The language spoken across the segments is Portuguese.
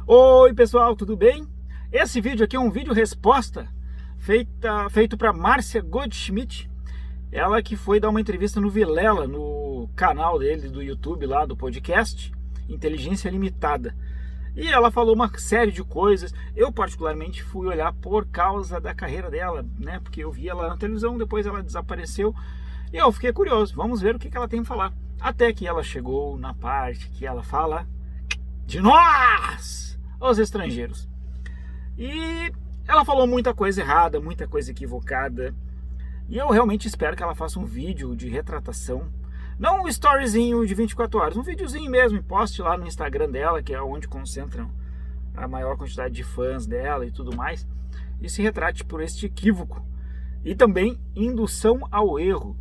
Oi pessoal, tudo bem? Esse vídeo aqui é um vídeo resposta feito para Márcia Goldschmidt. Ela que foi dar uma entrevista no Vilela, no canal dele do YouTube lá do podcast Inteligência Limitada. E ela falou uma série de coisas. Eu particularmente fui olhar por causa da carreira dela, né? Porque eu vi ela na televisão, depois ela desapareceu. E eu fiquei curioso, vamos ver o que ela tem para falar. Até que ela chegou na parte que ela fala de nós, os estrangeiros. E ela falou muita coisa errada, muita coisa equivocada. E eu realmente espero que ela faça um vídeo de retratação. Não um storyzinho de 24 horas, um videozinho mesmo, e poste lá no Instagram dela, que é onde concentram a maior quantidade de fãs dela e tudo mais. E se retrate por este equívoco. E também indução ao erro.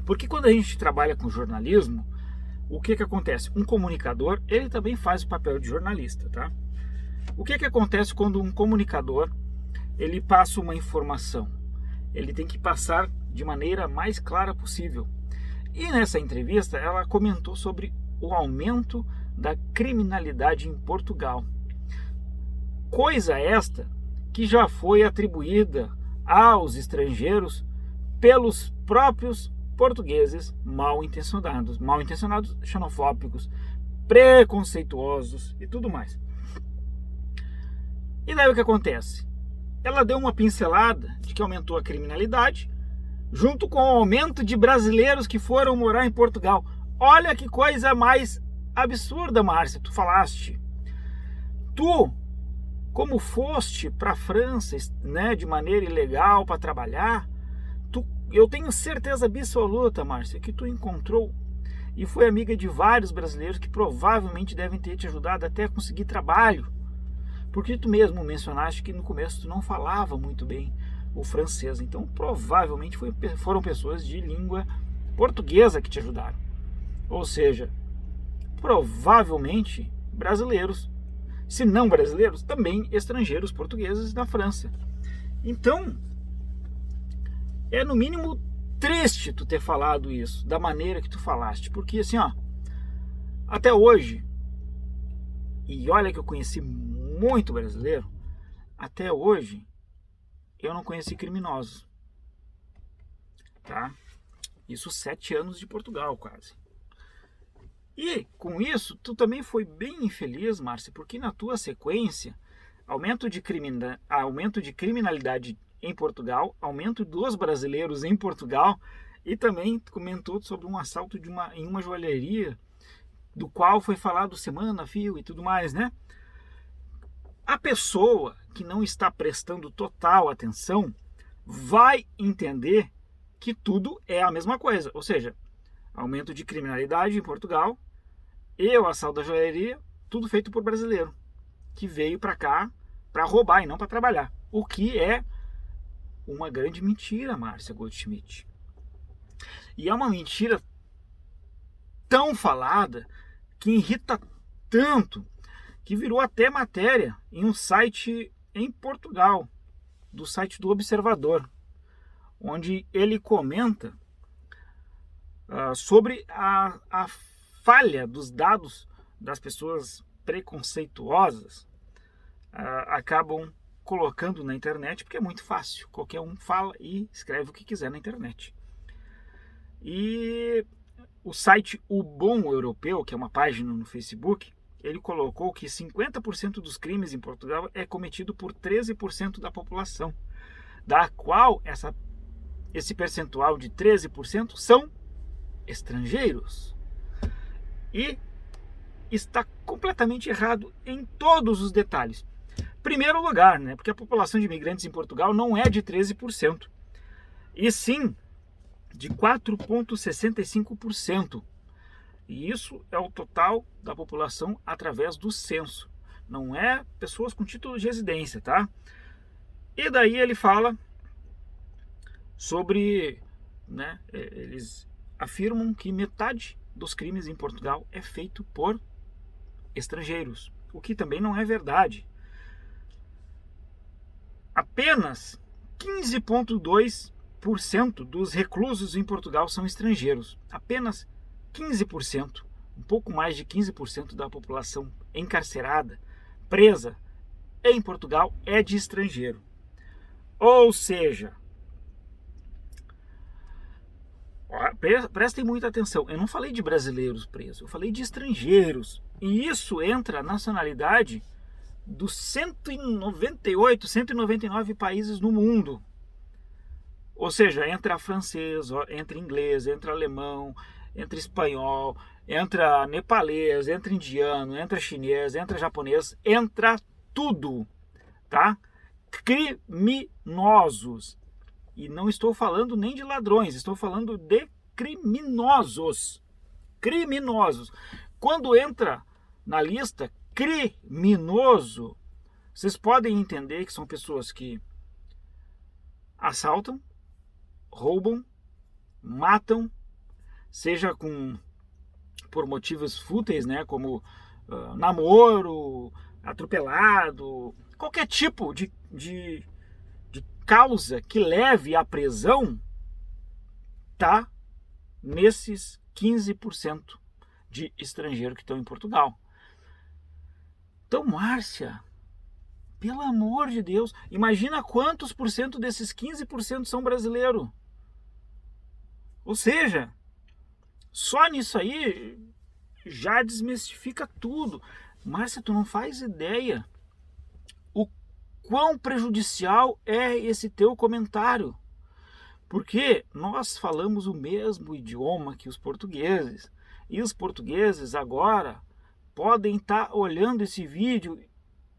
Porque quando a gente trabalha com jornalismo, o que acontece? Um comunicador, ele também faz o papel de jornalista, tá? O que acontece quando um comunicador, ele passa uma informação? Ele tem que passar de maneira mais clara possível. E nessa entrevista, ela comentou sobre o aumento da criminalidade em Portugal. Coisa esta que já foi atribuída aos estrangeiros pelos próprios portugueses mal intencionados, xenofóbicos, preconceituosos e tudo mais. E daí o que acontece? Ela deu uma pincelada de que aumentou a criminalidade, junto com o aumento de brasileiros que foram morar em Portugal. Olha que coisa mais absurda, Márcia, tu falaste. Tu, como foste para a França, né, de maneira ilegal para trabalhar, eu tenho certeza absoluta, Márcia, que tu encontrou e foi amiga de vários brasileiros que provavelmente devem ter te ajudado até a conseguir trabalho. Porque tu mesmo mencionaste que no começo tu não falava muito bem o francês. Então provavelmente foram pessoas de língua portuguesa que te ajudaram. Ou seja, provavelmente brasileiros. Se não brasileiros, também estrangeiros portugueses na França. Então, é no mínimo triste tu ter falado isso, da maneira que tu falaste. Porque assim, ó, até hoje, e olha que eu conheci muito brasileiro, até hoje eu não conheci criminosos, tá? Isso 7 anos de Portugal quase. E com isso tu também foi bem infeliz, Márcia, porque na tua sequência aumento de criminalidade em Portugal, aumento dos brasileiros em Portugal, e também comentou sobre um assalto em uma joalheria, do qual foi falado semana a fio e tudo mais, né? A pessoa que não está prestando total atenção vai entender que tudo é a mesma coisa. Ou seja, aumento de criminalidade em Portugal e o assalto da joalheria, tudo feito por brasileiro, que veio para cá para roubar e não para trabalhar. O que é uma grande mentira, Márcia Goldschmidt. E é uma mentira tão falada que irrita tanto que virou até matéria em um site em Portugal, do site do Observador, onde ele comenta sobre a falha dos dados das pessoas preconceituosas, acabam colocando na internet, porque é muito fácil, qualquer um fala e escreve o que quiser na internet. E o site O Bom Europeu, que é uma página no Facebook, ele colocou que 50% dos crimes em Portugal é cometido por 13% da população, da qual esse percentual de 13% são estrangeiros. E está completamente errado em todos os detalhes. Primeiro lugar, né, porque a população de imigrantes em Portugal não é de 13%, e sim de 4,65%. E isso é o total da população através do censo. Não é pessoas com título de residência, tá? E daí ele fala sobre, né, eles afirmam que metade dos crimes em Portugal é feito por estrangeiros, o que também não é verdade. Apenas 15,2% dos reclusos em Portugal são estrangeiros. Apenas 15%, um pouco mais de 15% da população encarcerada empresa em Portugal é de estrangeiro. Ou seja, prestem muita atenção, eu não falei de brasileiros presos, eu falei de estrangeiros. E isso entra a nacionalidade dos 198, 199 países no mundo. Ou seja, entra francês, entra inglês, entra alemão, entra espanhol, entra nepalês, entra indiano, entra chinês, entra japonês, entra tudo, tá? Criminosos. E não estou falando nem de ladrões, estou falando de criminosos. Criminosos. Quando entra na lista criminoso, vocês podem entender que são pessoas que assaltam, roubam, matam, seja por motivos fúteis, né, como namoro, atropelado, qualquer tipo de causa que leve à prisão, tá nesses 15% de estrangeiro que estão em Portugal. Então, Márcia, pelo amor de Deus, imagina quantos por cento desses 15% são brasileiros. Ou seja, só nisso aí já desmistifica tudo. Márcia, tu não faz ideia o quão prejudicial é esse teu comentário. Porque nós falamos o mesmo idioma que os portugueses. E os portugueses agora podem estar olhando esse vídeo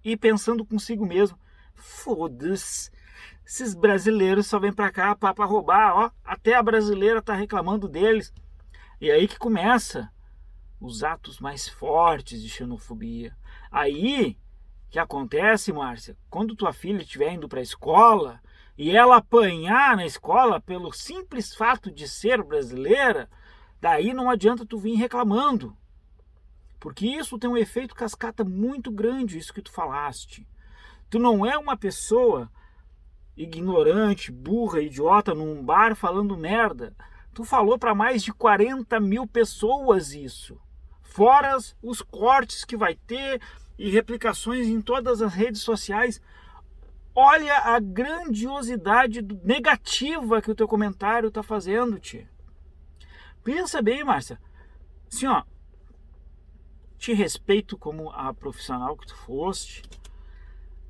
e pensando consigo mesmo: foda-se, esses brasileiros só vêm pra cá pra roubar, ó, até a brasileira tá reclamando deles. E aí que começa os atos mais fortes de xenofobia. Aí que acontece, Márcia, quando tua filha estiver indo pra escola e ela apanhar na escola pelo simples fato de ser brasileira, daí não adianta tu vir reclamando. Porque isso tem um efeito cascata muito grande, isso que tu falaste. Tu não é uma pessoa ignorante, burra, idiota num bar falando merda. Tu falou para mais de 40 mil pessoas isso. Fora os cortes que vai ter e replicações em todas as redes sociais. Olha a grandiosidade negativa que o teu comentário tá fazendo, tia. Pensa bem, Márcia. Assim, ó, te respeito como a profissional que tu foste,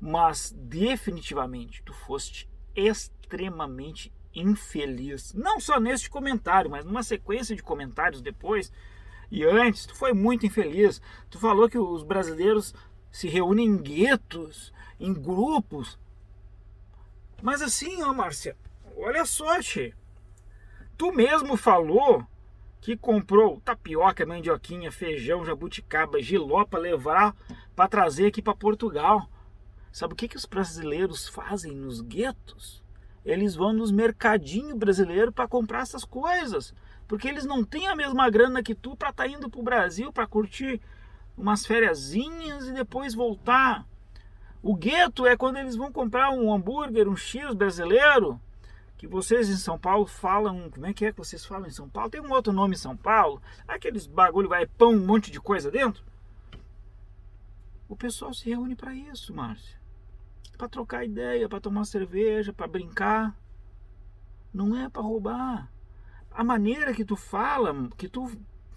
mas definitivamente tu foste extremamente infeliz. Não só neste comentário, mas numa sequência de comentários depois e antes, tu foi muito infeliz. Tu falou que os brasileiros se reúnem em guetos, em grupos. Mas assim, ó, Márcia, olha só, tchê. Tu mesmo falou que comprou tapioca, mandioquinha, feijão, jabuticaba, jiló para levar, para trazer aqui para Portugal. Sabe o que os brasileiros fazem nos guetos? Eles vão nos mercadinhos brasileiros para comprar essas coisas, porque eles não têm a mesma grana que tu para estar indo para o Brasil para curtir umas fériasinhas e depois voltar. O gueto é quando eles vão comprar um hambúrguer, um X brasileiro, que vocês em São Paulo falam, como é que vocês falam em São Paulo? Tem um outro nome em São Paulo, aqueles bagulho vai pão, um monte de coisa dentro. O pessoal se reúne para isso, Márcia. Para trocar ideia, para tomar cerveja, para brincar. Não é para roubar. A maneira que tu fala, que tu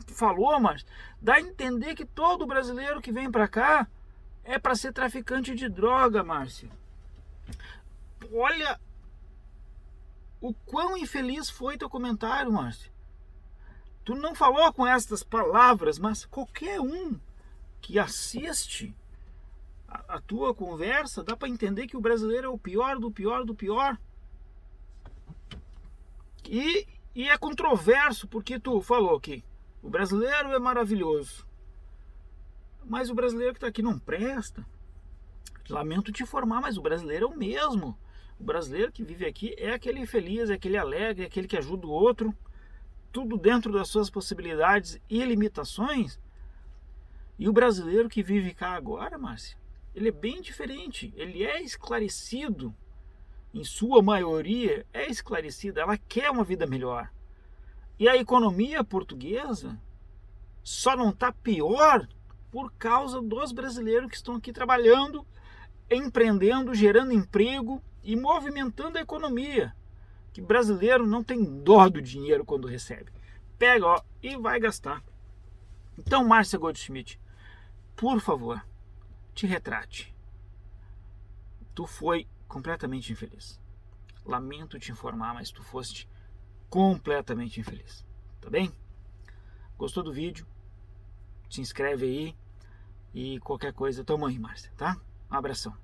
falou, Márcia, dá a entender que todo brasileiro que vem para cá é para ser traficante de droga, Márcia. Olha o quão infeliz foi teu comentário, Márcia. Tu não falou com estas palavras, mas qualquer um que assiste a tua conversa dá para entender que o brasileiro é o pior do pior do pior. E é controverso, porque tu falou que o brasileiro é maravilhoso, mas o brasileiro que está aqui não presta. Lamento te informar, mas o brasileiro é o mesmo. O brasileiro que vive aqui é aquele feliz, é aquele alegre, é aquele que ajuda o outro, tudo dentro das suas possibilidades e limitações. E o brasileiro que vive cá agora, Márcia, ele é bem diferente, ele é esclarecido, em sua maioria é esclarecida, ela quer uma vida melhor. E a economia portuguesa só não está pior por causa dos brasileiros que estão aqui trabalhando, empreendendo, gerando emprego e movimentando a economia. Que brasileiro não tem dó do dinheiro quando recebe. Pega, ó, e vai gastar. Então, Márcia Goldschmidt, por favor, te retrate. Tu foi completamente infeliz. Lamento te informar, mas tu foste completamente infeliz. Tá bem? Gostou do vídeo? Se inscreve aí. E qualquer coisa, tamo aí, Márcia, tá? Um abração.